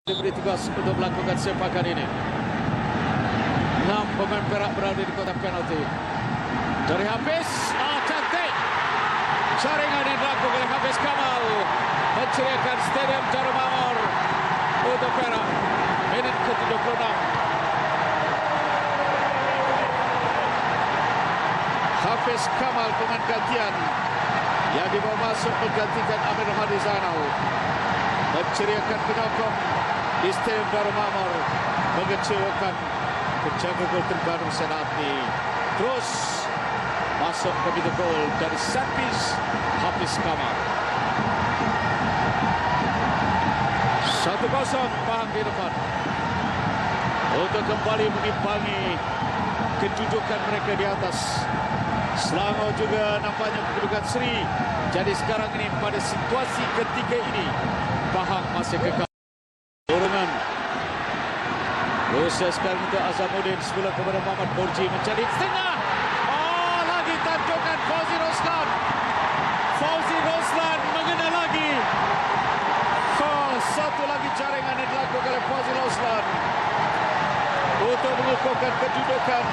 Diberi tugas untuk melakukan sepakan ini. 6 pemain Perak berada di kotak penalti. Dari Hafiz, cantik. Jaringan yang dilakukan oleh Hafiz Kamal menceriakan Stadium Jarum Amor untuk Perak. Minit ke-76. Hafiz Kamal pemain gantian yang dibawa masuk menggantikan Amir Hadi Zainal. Menceriakan penyokong di Stadium Jarum Amor, mengecewakan penjaga gol Terengganu Senatni. Terus masuk ke pintu gol dari servis Hafiz Kamal. 1-0 Pahang di depan untuk kembali mengimbangi kedudukan mereka di atas. Selangor juga nampaknya kedudukan seri. Jadi sekarang ini pada situasi ketiga ini Pahang masih kekal. Dorongan Rusia sekarang itu Azamuddin sebelum kepada Muhammad Borji mencari setengah. Lagi tandukan Fauzi Roslan. Fauzi Roslan mengena lagi. Satu lagi jaringan yang dilakukan oleh Fauzi Roslan untuk mengukuhkan kedudukan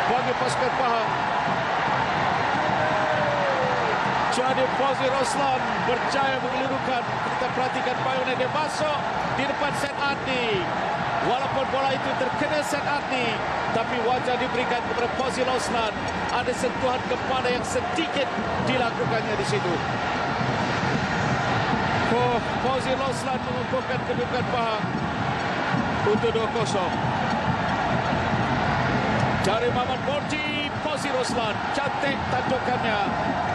bagi pasukan Pahang. Jadi Fauzi Roslan berjaya mengelurukan. Kita perhatikan Bayona dia masuk di depan Set Adni. Walaupun bola itu terkena Set Adni, tapi wajah diberikan kepada Fauzi Roslan. Ada sentuhan kepala yang sedikit dilakukannya di situ. Fauzi Roslan mengukuhkan kedudukan Pahang untuk 2-0. Dari Muhammad Borji, Fauzi Roslan cantik tandukannya.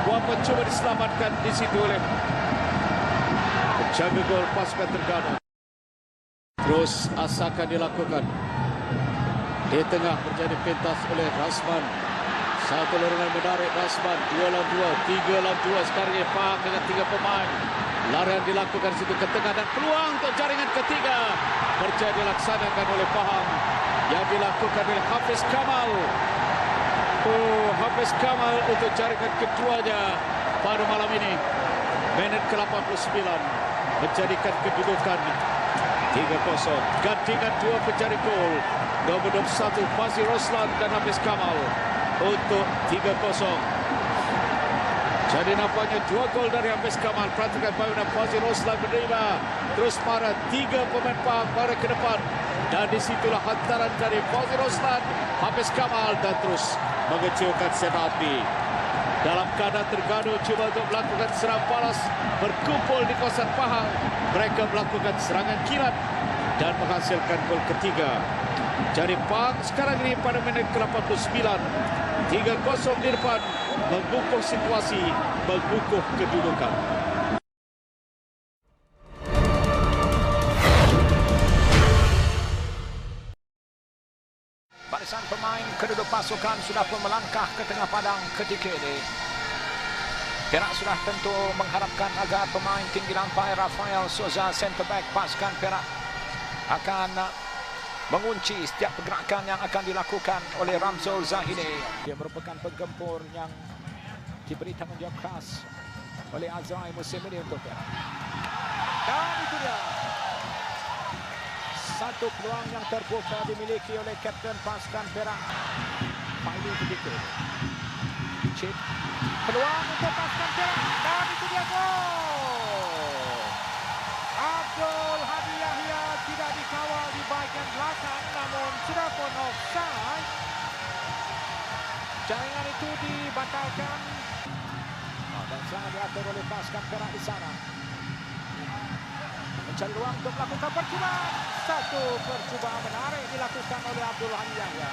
Walaupun cuba diselamatkan di situ oleh penjaga gol pasukan Terengganu. Terus asakan dilakukan. Di tengah menjadi pintas oleh Rasman. Satu larangan menarik Rasman. 2 lawan 2, 3 lawan 2. Sekarang ini Pahang dengan 3 pemain. Larian dilakukan situ ke tengah dan peluang untuk jaringan ketiga. Berjaya dilaksanakan oleh Pahang. Yang dilakukan oleh Hafiz Kamal. Hafiz Kamal untuk jaringan keduanya pada malam ini. Minit ke-89 menjadikan kedudukan 3-0. Gantikan 2 pencari gol. Nomor 21 Fauzi Roslan dan Hafiz Kamal untuk 3-0. Jadi nampaknya 2 gol dari Hafiz Kamal. Perhatikan bagaimana Fauzi Roslan menerima. Terus marah 3 pemain Pahang marah ke depan. Dan disitulah hantaran dari Fauzi Roslan, Hafiz Kamal dan terus mengecewakan Senatni. Dalam keadaan Terengganu cuba untuk melakukan serang balas, berkumpul di kawasan Pahang. Mereka melakukan serangan kilat dan menghasilkan gol ketiga. Jadi Pahang sekarang ini pada minit ke-89, 3-0 di depan, mengukuh situasi, mengukuh kedudukan. Barisan pemain kedua pasukan sudah pun melangkah ke tengah padang ketika ini. Perak sudah tentu mengharapkan agar pemain tinggi lampai Rafael Souza center back pasukan Perak akan mengunci setiap pergerakan yang akan dilakukan oleh Ramzul Zahidi. Dia merupakan penggempur yang diberi tanggungjawab khas oleh Azrai musim ini untuk Perak. Dan itu dia. Satu peluang yang terbuka dimiliki oleh kapten pasukan Perak. Faili begitu. Chip. Peluang untuk pasukan Perak. Dan itu dia gol. Abdul Hadi Yahya tidak dikawal di bahagian belakang, namun sudah pun offside. Jaringan itu dibatalkan. Dan sangat diatur oleh pasukan Perak di sana. Mencari ruang untuk melakukan percubaan. Satu percubaan menarik dilakukan oleh Abdul Hadi Yahya.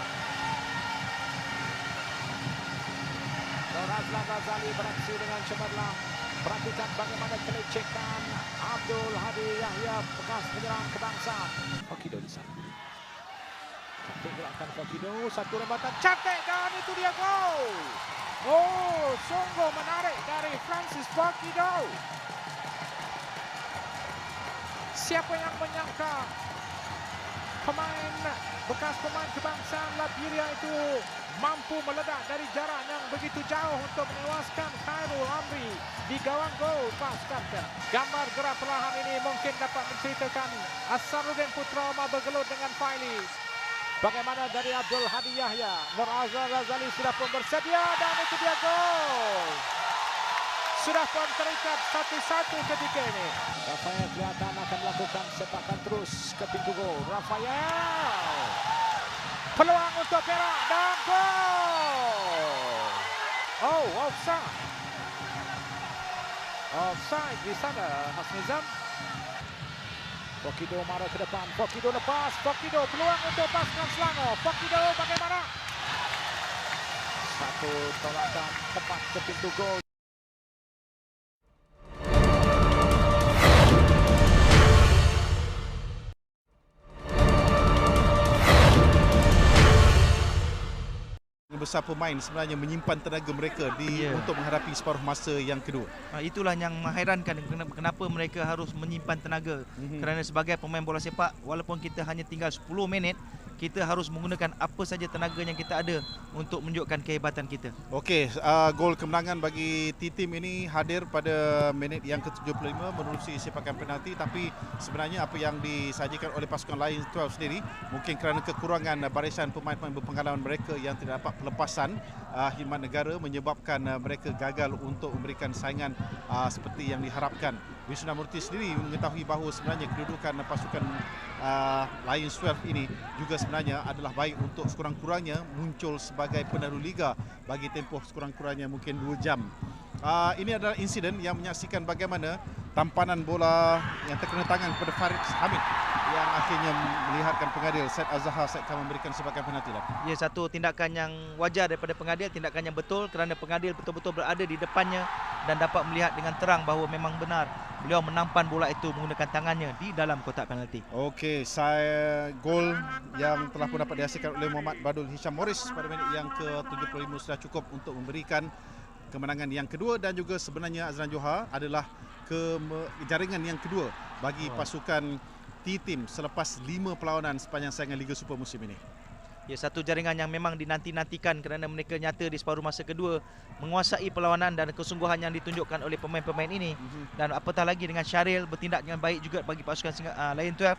Razlan Razali beraksi dengan cemerlang. Perhatikan bagaimana kelecekan Abdul Hadi Yahya, bekas penyerang kebangsaan. Fokido di sana. Cantik gerakan Fokido. Satu rembatan cantik dan itu dia gol. Sungguh menarik dari Francis Fokido. Siapa yang menyangka bekas pemain kebangsaan Liberia itu mampu meledak dari jarak yang begitu jauh untuk menewaskan Khairul Amri di gawang gol pasukan Perak. Gambar gerak perlahan ini mungkin dapat menceritakan Asaruddin Putra Omar bergelut dengan Faiz. Bagaimana dari Abdul Hadi Yahya? Nur Azhar Razali sudah pun bersedia dan itu dia gol. Sudah pun terikat 1-1 ketika ini. Rafael kelihatan akan melakukan sepakan terus ke pintu gol. Rafael. Peluang untuk Perak dan gol. Oh, offside. Offside di sana, Hasnizam. Fokido marah ke depan. Fokido lepas. Fokido peluang untuk pasukan Selangor. Fokido bagaimana? Satu tolakan tepat ke pintu gol. Besar pemain sebenarnya menyimpan tenaga mereka untuk menghadapi separuh masa yang kedua. Itulah yang mengherankan kenapa mereka harus menyimpan tenaga. Kerana sebagai pemain bola sepak, walaupun kita hanya tinggal 10 minit, kita harus menggunakan apa saja tenaga yang kita ada untuk menunjukkan kehebatan kita. Okey, gol kemenangan bagi T-Team ini hadir pada minit yang ke-75 menerusi sepakan penalti, tapi sebenarnya apa yang disajikan oleh pasukan Lions 12 sendiri mungkin kerana kekurangan barisan pemain-pemain berpengalaman mereka yang tidak dapat pelepasan khidmat negara menyebabkan mereka gagal untuk memberikan saingan seperti yang diharapkan. Wisnamurti sendiri mengetahui bahawa sebenarnya kedudukan pasukan Lions 12 ini juga sebenarnya adalah baik untuk sekurang-kurangnya muncul sebagai penaruh liga bagi tempoh sekurang-kurangnya mungkin 2 jam. Ini adalah insiden yang menyaksikan bagaimana tampanan bola yang terkena tangan kepada Farid Hamid yang akhirnya melihatkan pengadil Said Azhar akan memberikan sebagai penalti. Ya, satu tindakan yang wajar daripada pengadil, tindakan yang betul kerana pengadil betul-betul berada di depannya dan dapat melihat dengan terang bahawa memang benar beliau menampan bola itu menggunakan tangannya di dalam kotak penalti. Okey, gol yang telah pun dapat dihasilkan oleh Muhammad Badul Hisham Morris pada minit yang ke-75 sudah cukup untuk memberikan kemenangan yang kedua, dan juga sebenarnya Azlan Johar adalah jaringan yang kedua bagi pasukan T-Team selepas 5 perlawanan sepanjang saingan Liga Super musim ini. Ya, satu jaringan yang memang dinanti-nantikan kerana mereka nyata di separuh masa kedua menguasai perlawanan dan kesungguhan yang ditunjukkan oleh pemain-pemain ini. Dan apatah lagi dengan Syaril bertindak dengan baik juga bagi pasukan Lions 12.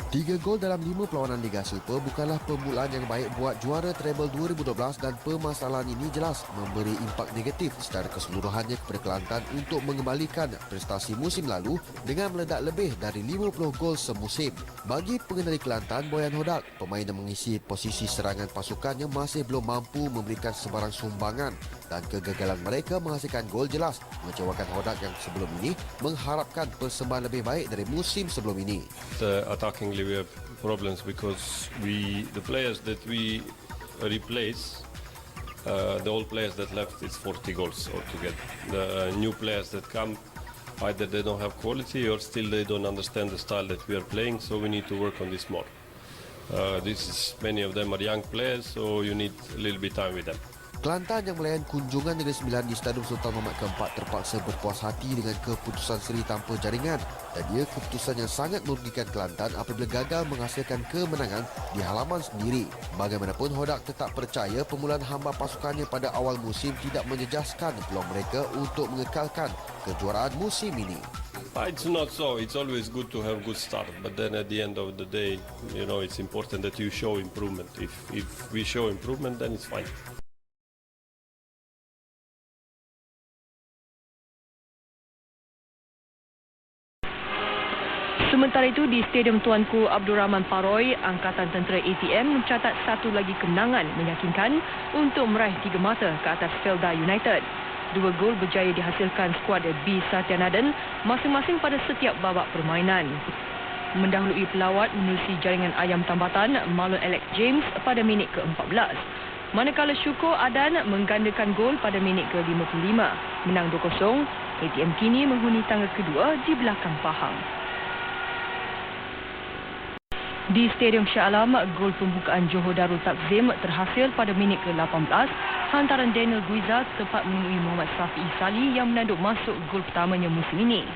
3 gol dalam 5 perlawanan Liga Super bukanlah permulaan yang baik buat juara treble 2012, dan permasalahan ini jelas memberi impak negatif secara keseluruhannya kepada Kelantan untuk mengembalikan prestasi musim lalu dengan meledak lebih dari 50 gol semusim. Bagi pengendali Kelantan, Boyan Hodak, pemain yang mengisi posisi serangan pasukannya masih belum mampu memberikan sebarang sumbangan, dan kegagalan mereka menghasilkan gol jelas mengecewakan Hodak yang sebelum ini mengharapkan persembahan lebih baik dari musim sebelum ini. Attackingly we have problems because the players that we replace, the old players that left, it's 40 goals altogether. The new players that come, either they don't have quality or still they don't understand the style that we are playing, so we need to work on this more. Many of them are young players, so you need a little bit time with them. Kelantan yang melayan kunjungan Negeri Sembilan di Stadium Sultan Mahmud keempat terpaksa berpuas hati dengan keputusan seri tanpa jaringan, dan ia keputusan yang sangat merugikan Kelantan apabila gagal menghasilkan kemenangan di halaman sendiri. Bagaimanapun, Hodak tetap percaya permulaan hamba pasukannya pada awal musim tidak menjejaskan peluang mereka untuk mengekalkan kejuaraan musim ini. It's not so. It's always good to have good start, but then at the end of the day, it's important that you show improvement. If we show improvement, then it's fine. Sementara itu, di Stadium Tuanku Abdul Rahman Paroy, Angkatan Tentera ATM mencatat satu lagi kemenangan meyakinkan untuk meraih 3 mata ke atas Felda United. 2 gol berjaya dihasilkan skuad B Satyanaden masing-masing pada setiap babak permainan. Mendahului pelawat menerusi jaringan ayam tambatan Marlon Alex James pada minit ke-14. Manakala Syukur Adan menggandakan gol pada minit ke-55. Menang 2-0, ATM kini menghuni tangga kedua di belakang Pahang. Di Stadium Shah Alam, gol pembukaan Johor Darul Takzim terhasil pada minit ke-18 hantaran Daniel Guiza tepat menemui Muhammad Safi Sali yang menanduk masuk gol pertamanya musim ini.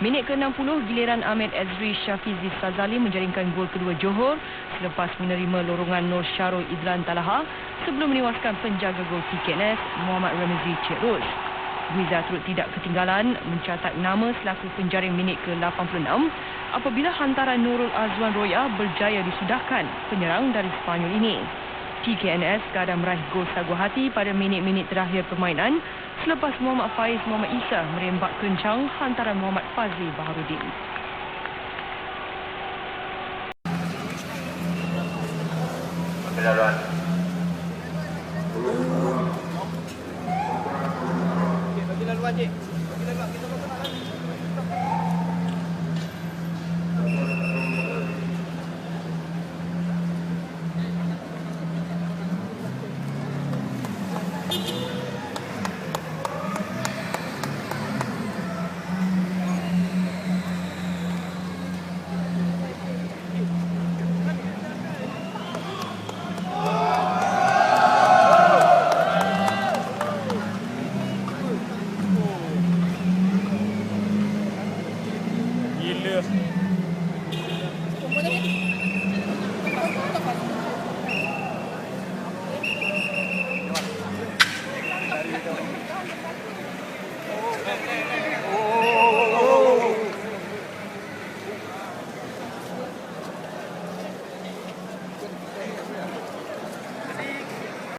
Minit ke-60, giliran Ahmed Ezri Syafizi Sazali menjaringkan gol kedua Johor selepas menerima lorongan Nur Syarul Idlan Talaha sebelum menewaskan penjaga gol TKNS Muhammad Ramizi Cik Ros. Guiza turut tidak ketinggalan mencatat nama selaku penjaring minit ke-86 apabila hantaran Nurul Azwan Roya berjaya disudahkan penyerang dari Spanyol ini. TKNS keadaan meraih gol sagu hati pada minit-minit terakhir permainan selepas Muhammad Faiz Muhammad Isa merembak kencang hantaran Muhammad Fazli Baharudin.